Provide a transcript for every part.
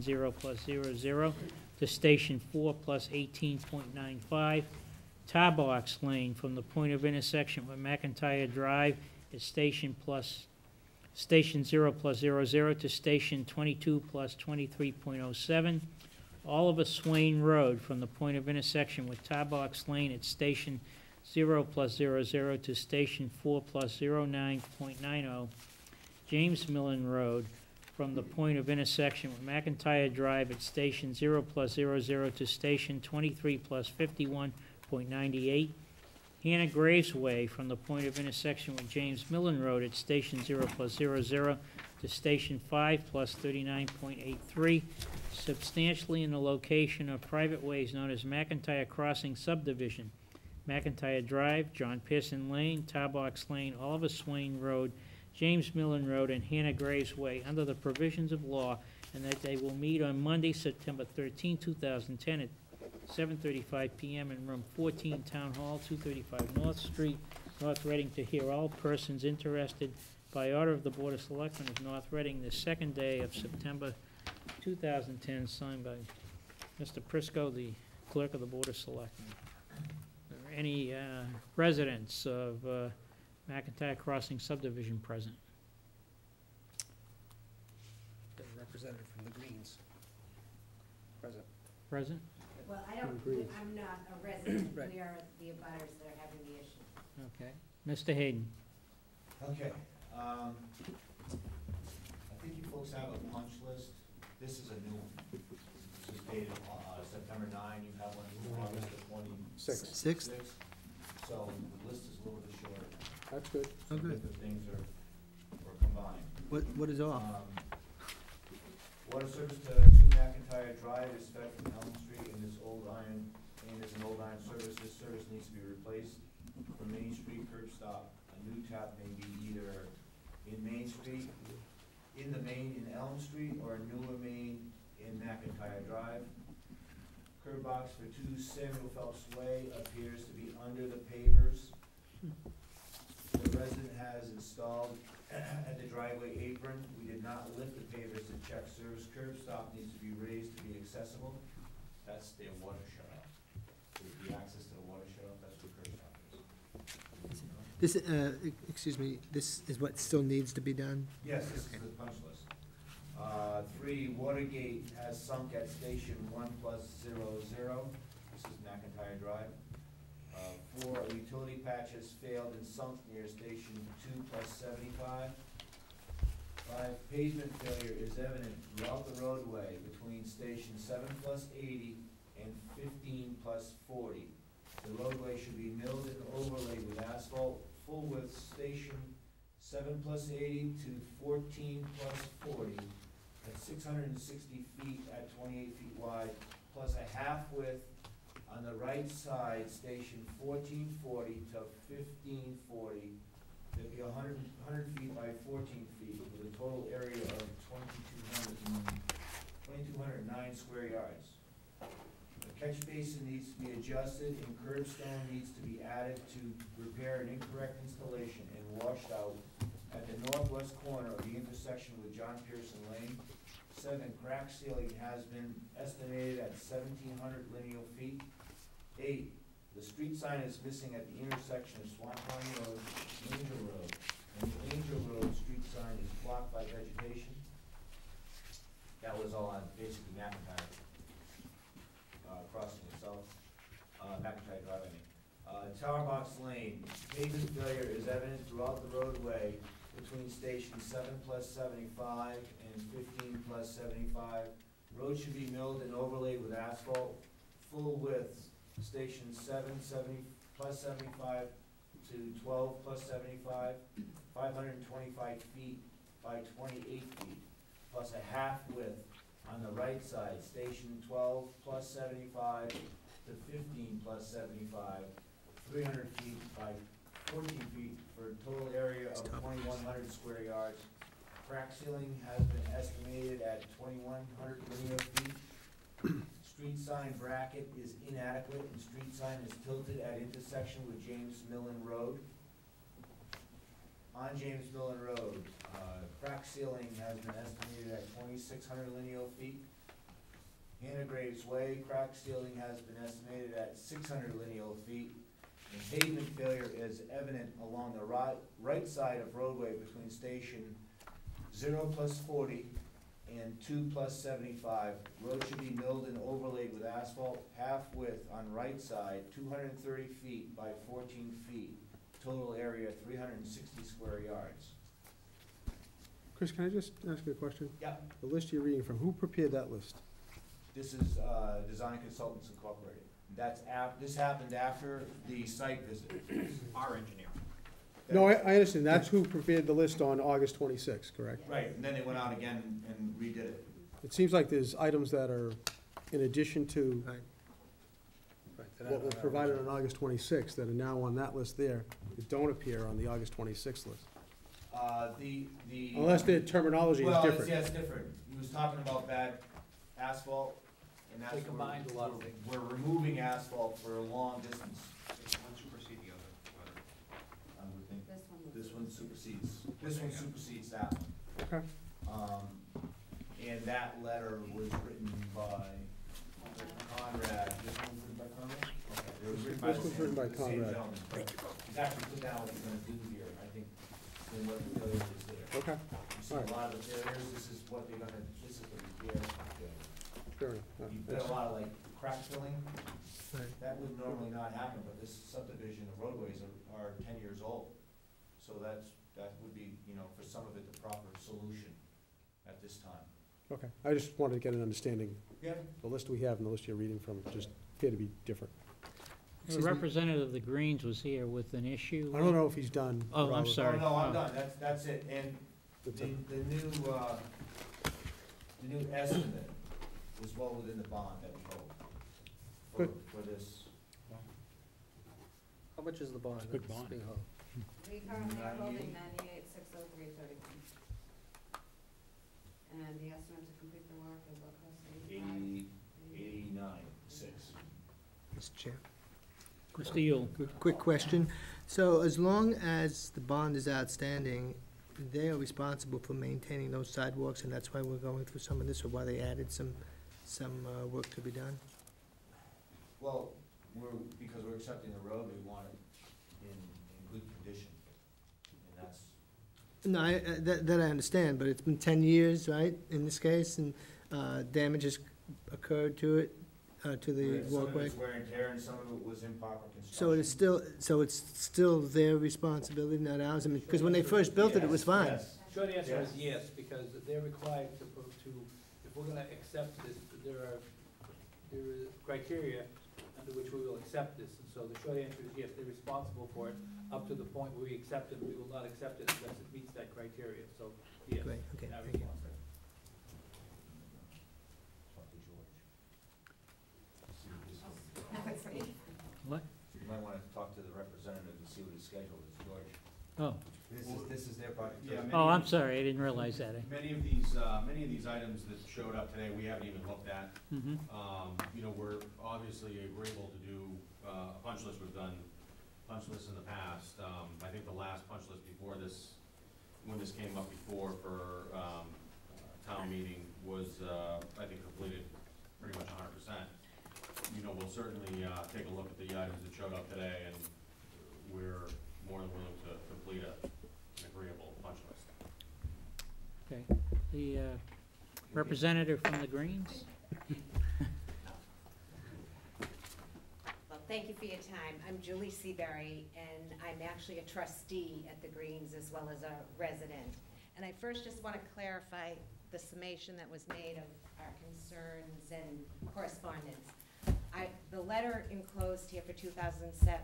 Station 0+00 to Station 4+18.95. Tarbox Lane from the point of intersection with McIntyre Drive at Station 0+00 to Station 22+23.07. Oliver Swain Road from the point of intersection with Tarbox Lane at Station 0+00 to Station 4+09.90. James Millen Road from the point of intersection with McIntyre Drive at Station 0+00 to Station 23+51.98. Hannah Graves Way from the point of intersection with James Millen Road at Station 0+00 to Station 5+39.83, substantially in the location of private ways known as McIntyre Crossing Subdivision, McIntyre Drive, John Pearson Lane, Tarbox Lane, Oliver Swain Road, James Millen Road, and Hannah Graves Way, under the provisions of law, and that they will meet on Monday, September 13, 2010, at 7:35 p.m. in Room 14, Town Hall, 235 North Street, North Reading, to hear all persons interested by order of the Board of Selectmen of North Reading, the second day of September 2010, signed by Mr. Prisco, the Clerk of the Board of Selectmen. Are there any residents of McIntyre Crossing Subdivision present? The representative from the Greens. Present. Present? Well, I'm not a resident. Right. We are the abutters that are having the issue. Okay. Mr. Hayden? Okay, I think you folks have a punch list. This is a new one. This is dated September 9. You have one from August the 26th. Sixth? So the list is a little bit shorter. That's good. So Oh, good. different things are combined. What is off? Water service to 2 McIntyre Drive is fed from Elm Street and is an old iron service. This service needs to be replaced. For Main Street curb stop, a new tap may be either in Main Street, in the main in Elm Street, or a newer main in McIntyre Drive. Curb box for 2 Samuel Phelps Way appears to be under the pavers. The resident has installed at the driveway apron. We did not lift the pavers to check service. Curb stop needs to be raised to be accessible. That's their water shut-off. The access to the water shut-off, that's what curb stop is. This, excuse me, this is what still needs to be done? Yes, this is the punch list. 3, Watergate has sunk at Station 1+00. This is McIntyre Drive. 4, a utility patch has failed and sunk near Station 2+75. 5, pavement failure is evident throughout the roadway between Station 7+80 and 15+40. The roadway should be milled and overlaid with asphalt, full width Station 7+80 to 14+40 at 660 feet at 28 feet wide, plus a half width on the right side, Station 1440 to 1540, that'd be 100 feet by 14 feet, with a total area of 2,209 square yards. The catch basin needs to be adjusted and curbstone needs to be added to repair an incorrect installation and washed out at the northwest corner of the intersection with John Pearson Lane. 7, crack sealing has been estimated at 1,700 lineal feet. 8, the street sign is missing at the intersection of Swan Pond Road and Angel Road. And the Angel Road street sign is blocked by vegetation. That was all on basically McIntyre crossing itself, McIntyre Drive, I mean. Tower Box Lane, pavement failure is evident throughout the roadway between Station 7+75 and 15+75. Road should be milled and overlaid with asphalt, full width, Station 7+75 to 12+75, 525 feet by 28 feet, plus a half width on the right side, Station 12+75 to 15+75, 300 feet by 14 feet for a total area of 2,100 square yards. Crack ceiling has been estimated at 2,100 linear feet. Street sign bracket is inadequate and street sign is tilted at intersection with James Millen Road. On James Millen Road, crack ceiling has been estimated at 2,600 lineal feet. Graves Way, crack sealing has been estimated at 600 lineal feet. And pavement failure is evident along the right side of roadway between station 0 plus 40 and 2 plus 75. Road should be milled and overlaid with asphalt, half width on right side, 230 feet by 14 feet. Total area 360 square yards. Chris, can I just ask you a question? Yeah. The list you're reading from, who prepared that list? This is Design Consultants Incorporated. This happened after the site visit. Our engineer. No, I understand, that's who prepared the list on August 26th, correct? Right, and then they went out again and redid it. It seems like there's items that are in addition to Right. what was provided on August 26th that are now on that list there, that don't appear on the August 26th list. Unless the terminology is Well, different. yeah, it's different. He was talking about bad asphalt, and that's They where combined a lot of things. we're removing asphalt for a long distance. One supersede the other. I would think This one was. this one supersedes that one. Okay. And that letter was written by Conrad. This one was written by Conrad? Okay, it was written by This was written by the same Conrad. gentleman. He's actually put down what he's gonna do here, I think, than what the failure is there. Okay, You see Alright. a lot of the failures, this is what they're gonna, this is the repair. fair enough. You've got a lot of like crack filling, Right. that would normally not happen, but this subdivision of roadways are 10 years old. So that would be, for some of it, the proper solution at this time. Okay, I just wanted to get an understanding. Yeah. The list we have and the list you're reading from just appear to be different. The Excuse me. representative of the Greens was here with an issue. I don't know if he's done. Oh, I'm Robert. sorry. No, I'm Oh. done, that's it, and the That's it. new estimate was well within the bond that we hold Good. for this. How much is the bond? It's a good that's bond. being held? We currently are holding 98. 98,603.31. And the estimate to complete the work is what cost 89.6. Mr. Chair. Mr. Yule. Quick question. So as long as the bond is outstanding, they are responsible for maintaining those sidewalks, and that's why we're going through some of this, or why they added some work to be done? Well, because we're accepting the road, we want it in good condition, and that's. No, that I understand, but it's been 10 years, right, in this case, and damage has occurred to it, to the Some of walkway? it's wear and tear, and some of it was improper construction. So it's still their responsibility, not ours? I mean, because when they first built it, it was Yes, fine. yes. Short answer is Yes. yes, because they're required to, if we're gonna accept this, there is criteria under which we will accept this. And so the short answer is yes, they're responsible for it up to the point where we accept it. We will not accept it unless it meets that criteria. So, yes. Great, okay, our thank you. responsibility. Talk to George. See what his- What? You might wanna talk to the representative and see what his schedule is, George. Oh, This is their project. Yeah, oh, I'm sorry, I didn't realize that. Many of these items that showed up today, we haven't even looked at. Mm-hmm. We're obviously agreeable to do a punch list. We've done punch lists in the past. I think the last punch list before this, when this came up before for town meeting, was, I think, completed pretty much 100%. We'll certainly take a look at the items that showed up today, and we're more than willing to complete an agreeable punch list. Okay. The representative from the Greens? Well, thank you for your time. I'm Julie Seabury, and I'm actually a trustee at the Greens as well as a resident. And I first just want to clarify the summation that was made of our concerns and correspondence. The letter enclosed here for 2007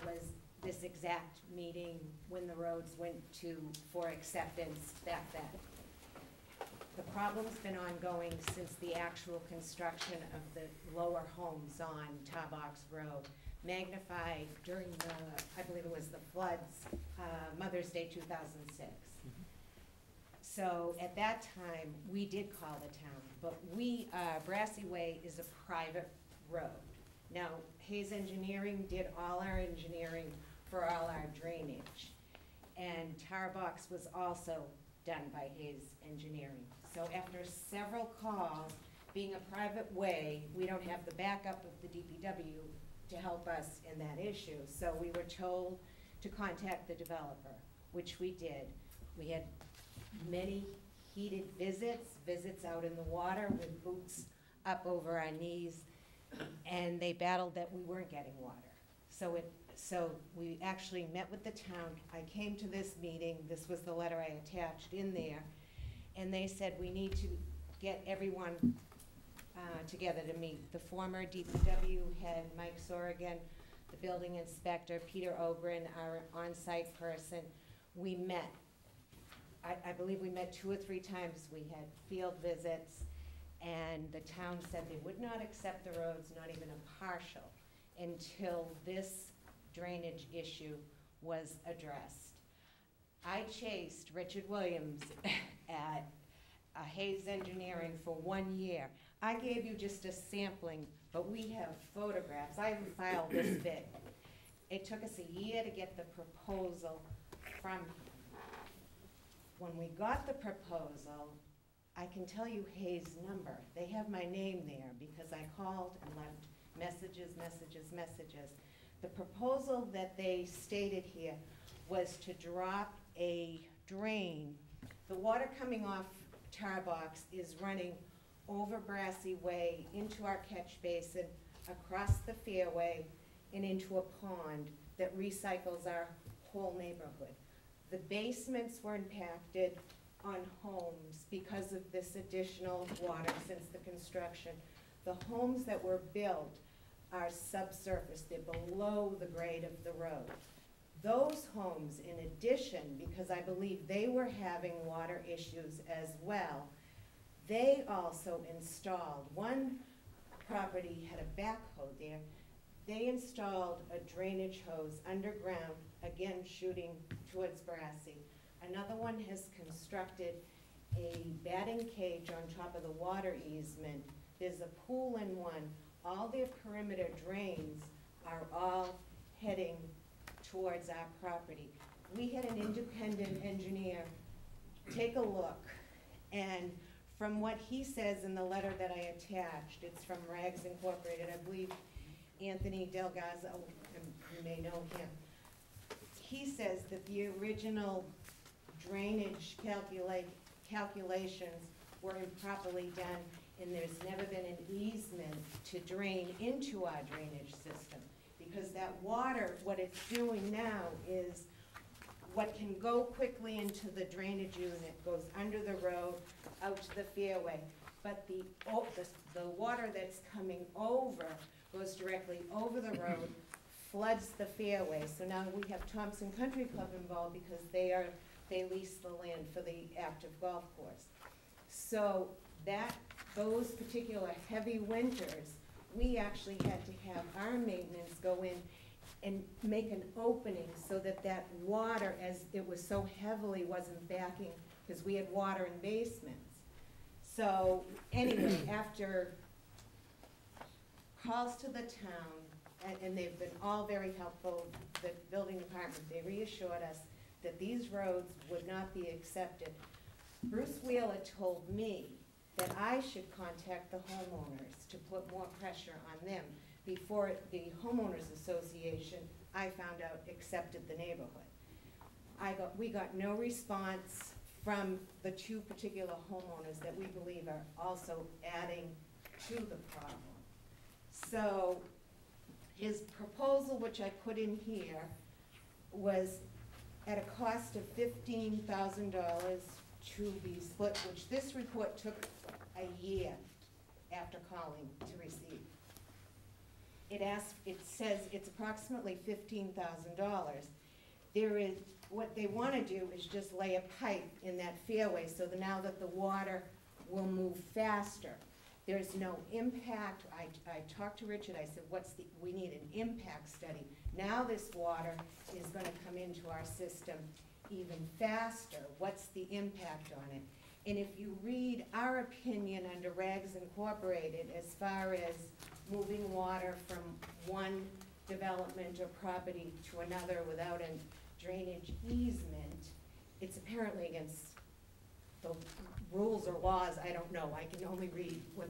was this exact meeting when the roads went for acceptance back then. The problem's been ongoing since the actual construction of the lower homes on Tarbox Road, magnified during I believe it was the floods, Mother's Day 2006. So at that time, we did call the town, but Brassy Way is a private road. Now, Hayes Engineering did all our engineering for all our drainage. And Tarbox was also done by Hayes Engineering. So after several calls, being a private way, we don't have the backup of the DPW to help us in that issue. So we were told to contact the developer, which we did. We had many heated visits out in the water with boots up over our knees, and they battled that we weren't getting water. So we actually met with the town. I came to this meeting, this was the letter I attached in there, and they said we need to get everyone together to meet. The former DPW head, Mike Sorrigan, the building inspector, Peter Ogren, our on-site person. We met. I believe we met 2 or 3 times. We had field visits, and the town said they would not accept the roads, not even a partial, until this drainage issue was addressed. I chased Richard Williams at Hayes Engineering for 1 year. I gave you just a sampling, but we have photographs. I haven't filed this bit. It took us a year to get the proposal from him. When we got the proposal, I can tell you Hayes' number. They have my name there because I called and left messages. The proposal that they stated here was to drop a drain. The water coming off Tar Box is running over Brassy Way into our catch basin, across the fairway, and into a pond that recycles our whole neighborhood. The basements were impacted on homes because of this additional water since the construction. The homes that were built are subsurface, they're below the grade of the road. Those homes, in addition, because I believe they were having water issues as well, they also installed, one property had a backhoe there, they installed a drainage hose underground, again shooting towards Brassy. Another one has constructed a batting cage on top of the water easement. There's a pool in one. All their perimeter drains are all heading towards our property. We had an independent engineer take a look, and from what he says in the letter that I attached, it's from Rags Incorporated, I believe Anthony Delgazzo, you may know him. He says that the original drainage calculations were improperly done, and there's never been an easement to drain into our drainage system. Because that water, what it's doing now is what can go quickly into the drainage unit goes under the road, out to the fairway. But the water that's coming over goes directly over the road, floods the fairway. So now we have Thompson Country Club involved because they lease the land for the active golf course. So those particular heavy winters, we actually had to have our maintenance go in and make an opening so that that water, as it was so heavily, wasn't backing, because we had water in basements. So anyway, after calls to the town, and they've been all very helpful, the building department, they reassured us that these roads would not be accepted. Bruce Wheeler told me that I should contact the homeowners to put more pressure on them before the homeowners association, I found out, accepted the neighborhood. We got no response from the 2 particular homeowners that we believe are also adding to the problem. So his proposal, which I put in here, was at a cost of $15,000 to be split, which this report took a year after calling to receive. It says it's approximately $15,000. What they want to do is just lay a pipe in that fairway so that now that the water will move faster. There's no impact. I talked to Richard, I said, we need an impact study. Now this water is going to come into our system even faster. What's the impact on it? And if you read our opinion under Rags Incorporated as far as moving water from one development or property to another without a drainage easement, it's apparently against the rules or laws, I don't know. I can only read what